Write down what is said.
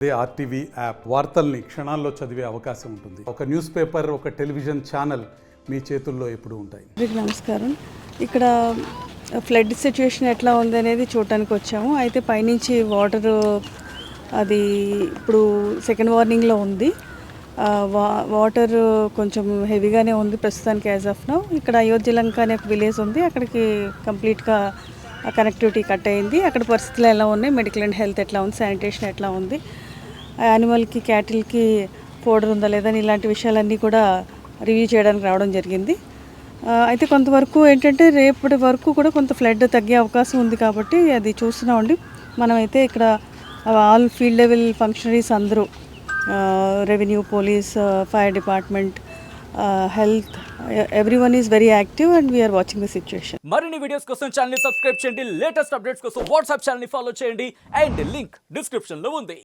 అదే RTV app వార్తల్ని క్షణాల్లో చదివే అవకాశం ఉంటుంది. ఒక న్యూస్ పేపర్, ఒక టెలివిజన్ ఛానల్ మీ చేతుల్లో ఎప్పుడూ ఉంటాయి. నమస్కారం. ఇక్కడ ఫ్లడ్ సిచ్యువేషన్ ఎట్లా ఉంది అనేది చూడటానికి వచ్చాము. అయితే పైనుంచి వాటర్ అది ఇప్పుడు సెకండ్ వార్నింగ్లో ఉంది. వాటర్ కొంచెం హెవీగానే ఉంది ప్రస్తుతానికి యాజ్ ఆఫ్ నౌ. ఇక్కడ అయోధ్యలంక అనే ఒక విలేజ్ ఉంది, అక్కడికి కంప్లీట్గా కనెక్టివిటీ కట్ అయింది. అక్కడ పరిస్థితులు ఎలా ఉన్నాయి, మెడికల్ అండ్ హెల్త్ ఎట్లా ఉంది, శానిటేషన్ ఎట్లా ఉంది, యానిమల్కి క్యాటిల్కి ఫోడర్ ఉందా లేదని ఇలాంటి విషయాలన్నీ కూడా రివ్యూ చేయడానికి రావడం జరిగింది. అయితే కొంతవరకు ఏంటంటే రేపటి వరకు కూడా కొంత ఫ్లడ్ తగ్గే అవకాశం ఉంది కాబట్టి అది చూస్తున్నామండి. మనమైతే ఇక్కడ ఆల్ ఫీల్డ్ లెవెల్ ఫంక్షనరీస్ అందరూ, revenue, police, fire department, health, everyone is very active and we're watching the situation. మరిన్ని వీడియోస్ కోసం ఛానల్ ని సబ్స్క్రైబ్ చేయండి, లేటెస్ట్ అప్డేట్స్ కోసం వాట్సాప్ ఛానల్ ని ఫాలో చేయండి అండ్ లింక్ డిస్క్రిప్షన్ లో ఉంది.